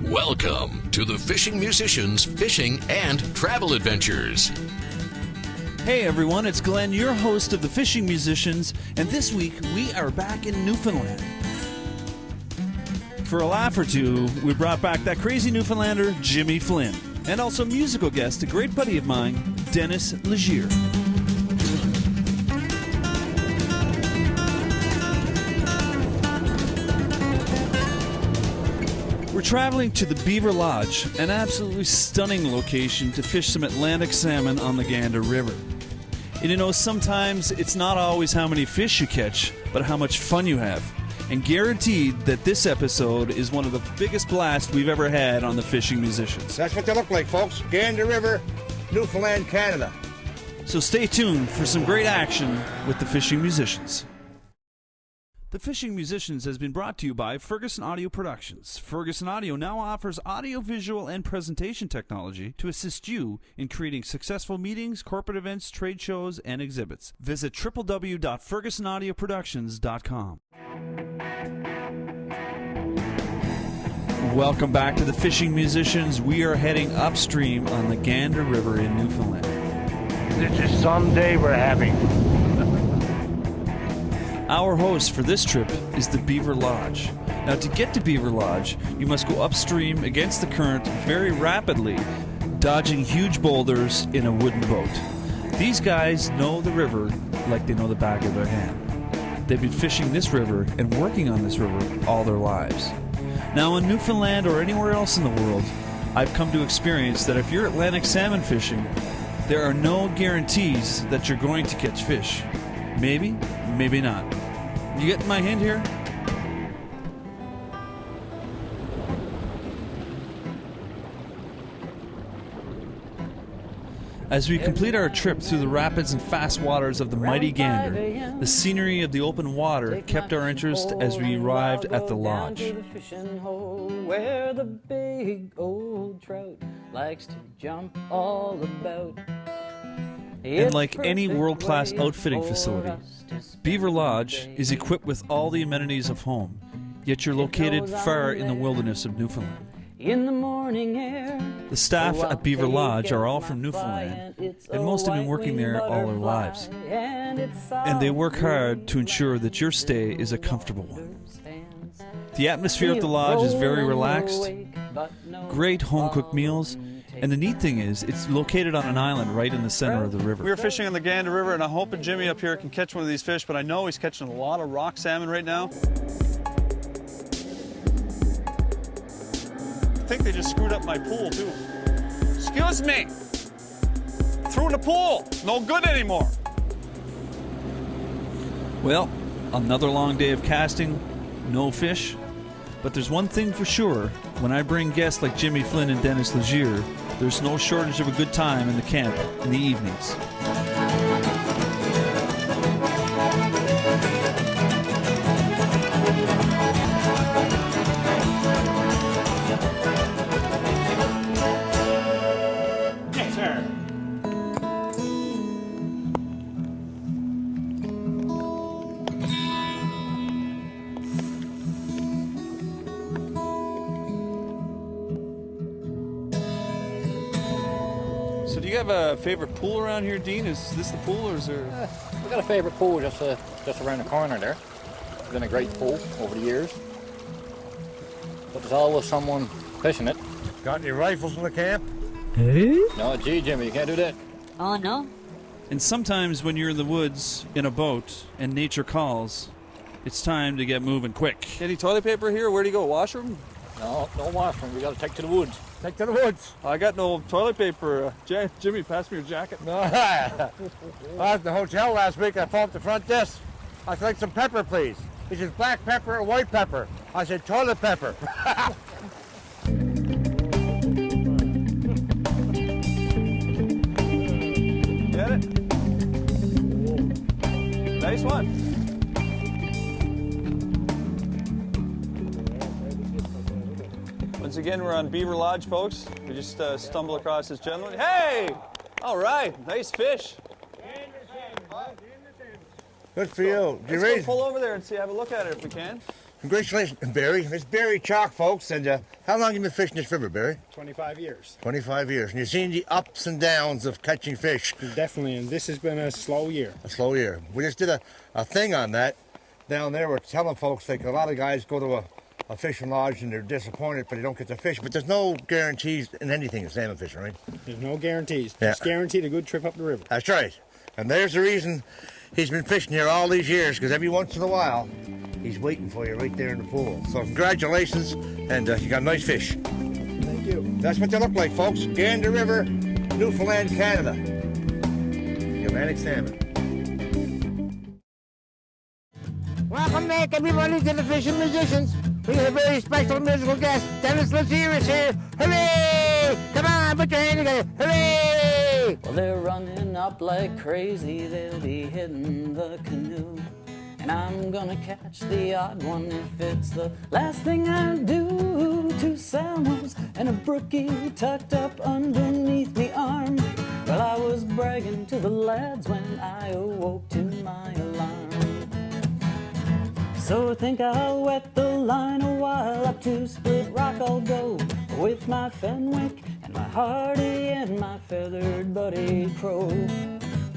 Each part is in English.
Welcome to the Fishing Musicians Fishing and Travel Adventures. Hey everyone, it's Glenn, your host of the Fishing Musicians, and this week we are back in Newfoundland. For a laugh or two, we brought back that crazy Newfoundlander, Jimmy Flynn, and also musical guest, a great buddy of mine, Denis Leger. We're traveling to the Beaver Lodge, an absolutely stunning location to fish some Atlantic salmon on the Gander River. And you know, sometimes it's not always how many fish you catch, but how much fun you have. And guaranteed that this episode is one of the biggest blasts we've ever had on the Fishing Musicians. That's what they look like, folks. Gander River, Newfoundland, Canada. So stay tuned for some great action with the Fishing Musicians. The Fishing Musicians has been brought to you by Ferguson Audio Productions. Ferguson Audio now offers audio, visual, and presentation technology to assist you in creating successful meetings, corporate events, trade shows, and exhibits. Visit www.fergusonaudioproductions.com. Welcome back to the Fishing Musicians. We are heading upstream on the Gander River in Newfoundland. This is some day we're having. Our host for this trip is the Beaver Lodge. Now, to get to Beaver Lodge, you must go upstream against the current very rapidly, dodging huge boulders in a wooden boat. These guys know the river like they know the back of their hand. They've been fishing this river and working on this river all their lives. Now, in Newfoundland or anywhere else in the world, I've come to experience that if you're Atlantic salmon fishing, there are no guarantees that you're going to catch fish. Maybe, maybe not. You getting my hint here? As we complete our trip through the rapids and fast waters of the mighty Gander, the scenery of the open water kept our interest as we arrived at the lodge. Where the big old trout likes to jump all about. And like any world-class outfitting facility, Beaver Lodge is equipped with all the amenities of home, yet you're located far in the wilderness of Newfoundland. In the morning air, the staff at Beaver Lodge are all from Newfoundland, and most have been working there all their lives. And they work hard to ensure that your stay is a comfortable one. The atmosphere of the lodge is very relaxed, great home-cooked meals, and the neat thing is, it's located on an island right in the center of the river. We're fishing on the Gander River, and I'm hoping Jimmy up here can catch one of these fish, but I know he's catching a lot of rock salmon right now. I think they just screwed up my pool, too. Excuse me! Threw in the pool! No good anymore! Well, another long day of casting, no fish. But there's one thing for sure, when I bring guests like Jimmy Flynn and Denis Leger, there's no shortage of a good time in the camp in the evenings. Yes, sir. So do you have a favorite pool around here, Dean? Is this the pool, or is there... We've got a favorite pool just around the corner there. It's been a great pool over the years. But there's always someone fishing it. Got any rifles in the camp? No, gee, Jimmy, you can't do that. Oh, no? And sometimes when you're in the woods, in a boat, and nature calls, it's time to get moving quick. Any toilet paper here? Where do you go? Washroom? No, no washroom. We got to take to the woods. Take to the woods. I got no toilet paper. Jimmy, pass me your jacket. No. I was at the hotel last week. I phoned up the front desk. I'd like some pepper, please. He says black pepper or white pepper. I said toilet pepper. Get it? Nice one. Once again, we're on Beaver Lodge, folks. We just stumbled across this gentleman. Hey! All right, nice fish. Good for you. Let's go pull over there and have a look at it if we can. Congratulations, Barry. It's Barry Chalk, folks. And how long have you been fishing this river, Barry? 25 years. 25 years. And you've seen the ups and downs of catching fish. Definitely, and this has been a slow year. A slow year. We just did a thing on that down there. We're telling folks, like, a lot of guys go to a fishing lodge and they're disappointed, but they don't get to fish. But there's no guarantees in anything in salmon fishing, right? There's no guarantees. Yeah. Just guaranteed a good trip up the river. That's right. And there's the reason he's been fishing here all these years, because every once in a while, he's waiting for you right there in the pool. So congratulations, and you got nice fish. Thank you. That's what they look like, folks. Gander River, Newfoundland, Canada. Atlantic salmon. Welcome back, everybody, to the Fishing Musicians. We have a very special musical guest. Denis Leger is here. Hooray! Come on, put your hand together. Hooray! Well, they're running up like crazy. They'll be hitting the canoe. And I'm gonna catch the odd one if it's the last thing I do. 2 salmons and a brookie tucked up underneath the arm. Well, I was bragging to the lads when I awoke to my alarm. So I think I'll wet the line a while. Up to Split Rock I'll go with my Fenwick and my Hardy and my feathered buddy Crow.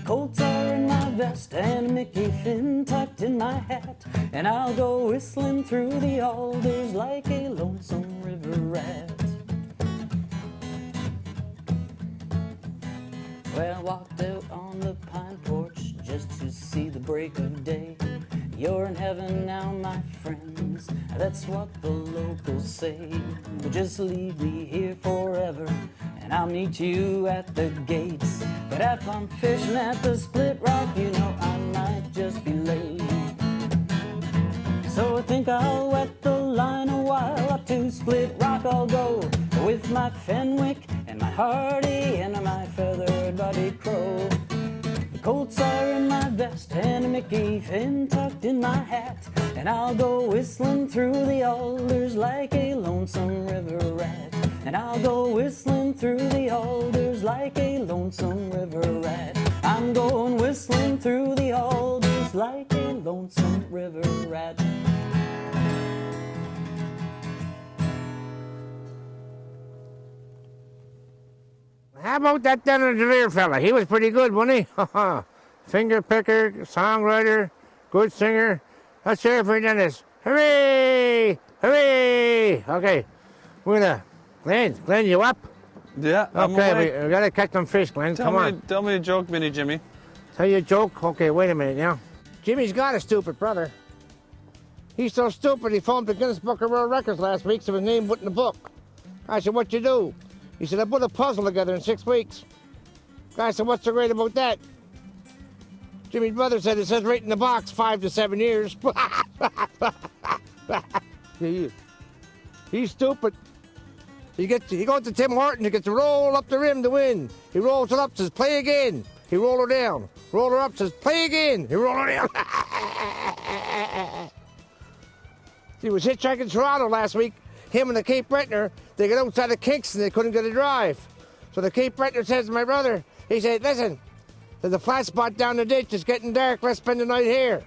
Colts are in my vest and a Mickey fin tucked in my hat, and I'll go whistling through the alders like a lonesome river rat. Well, I walked out on the pine porch just to see the break of day. You're in heaven now, my friends, that's what the locals say. But just leave me here forever, and I'll meet you at the gates. But if I'm fishing at the Split Rock, you know I might just be late. So I think I'll wet the line a while. Up to Split Rock I'll go with my Fenwick and my Hardy and my feathered buddy Crow. Colts are in my vest and a Mickey fin tucked in my hat, and I'll go whistling through the alders like a lonesome river rat. And I'll go whistling through the alders like a lonesome river rat. I'm going whistling through the alders like a lonesome river rat. How about that Denis Leger fella? He was pretty good, wasn't he? Finger picker, songwriter, good singer. Let's hear it for Denis. Hooray! Hooray! Okay, we're gonna... Glenn, you up? Yeah, I'm okay, awake. we gotta catch them fish, Glenn. Come on. Tell me a joke, Mini Jimmy. Tell you a joke? Okay, wait a minute now. Jimmy's got a stupid brother. He's so stupid he phoned the Guinness Book of World Records last week so his name wasn't in the book. I said, what'd you do? He said, I put a puzzle together in 6 weeks. Guy said, what's so great about that? Jimmy's brother said, it says right in the box, 5 to 7 years. He's stupid. He goes to Tim Horton, he gets to roll up the rim to win. He rolls it up, says, play again. He roll her down. Roll her up, says, play again. He roll her down. He was hitchhiking Toronto last week. Him and the Cape Bretoner, they got outside of Kingston, they couldn't get a drive. So the Cape Bretoner says to my brother, he said, listen, there's a flat spot down the ditch, it's getting dark, let's spend the night here.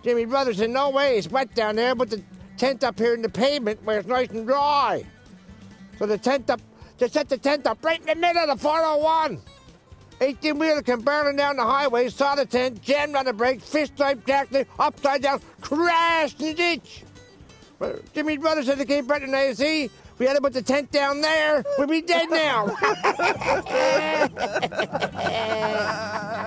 Jimmy's brother said, no way, it's wet down there, but the tent up here in the pavement where it's nice and dry. So they set the tent up right in the middle of the 401. 18-wheeler came barreling down the highway, saw the tent, jammed on the brakes, fish type jacked it, upside down, crashed in the ditch. But Jimmy's brother said to Cape Breton, now you see, we had to put the tent down there, we'd be dead now.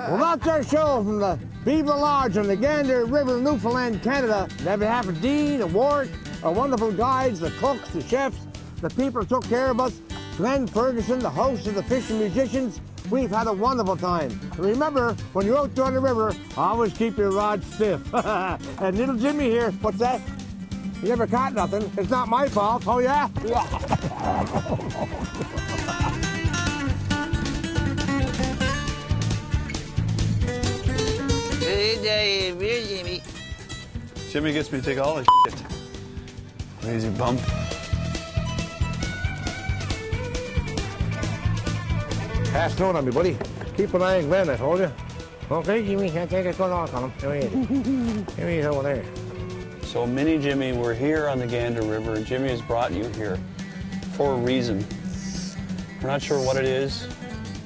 Well, that's our show from the Beaver Lodge on the Gander River, Newfoundland, Canada. On behalf of Dean and Warwick, our wonderful guides, the cooks, the chefs, the people who took care of us, Glen Ferguson, the host of the Fishing Musicians, we've had a wonderful time. And remember, when you're out there on the river, always keep your rod stiff. And little Jimmy here, what's that? You never caught nothing. It's not my fault. Oh, yeah? Good day, Jimmy. Jimmy gets me to take all his shit. Lazy bum. Pass note on me, buddy. Keep an eye on Glenn, I told you. Okay, Jimmy, can't take a good knock on him. Go ahead. Jimmy's over there. So, Minnie, Jimmy, we're here on the Gander River, and Jimmy has brought you here for a reason. We're not sure what it is.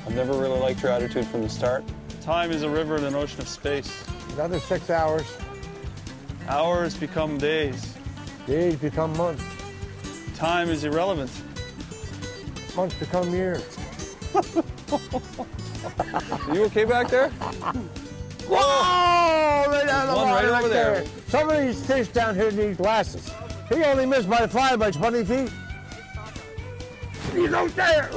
I've never really liked your attitude from the start. Time is a river in an ocean of space. Another 6 hours. Hours become days. Days become months. Time is irrelevant. Months become years. Are you okay back there? Whoa! Right down the One water right over there. Some of these fish down here need glasses. He only missed by 5 by 20 feet. You don't dare!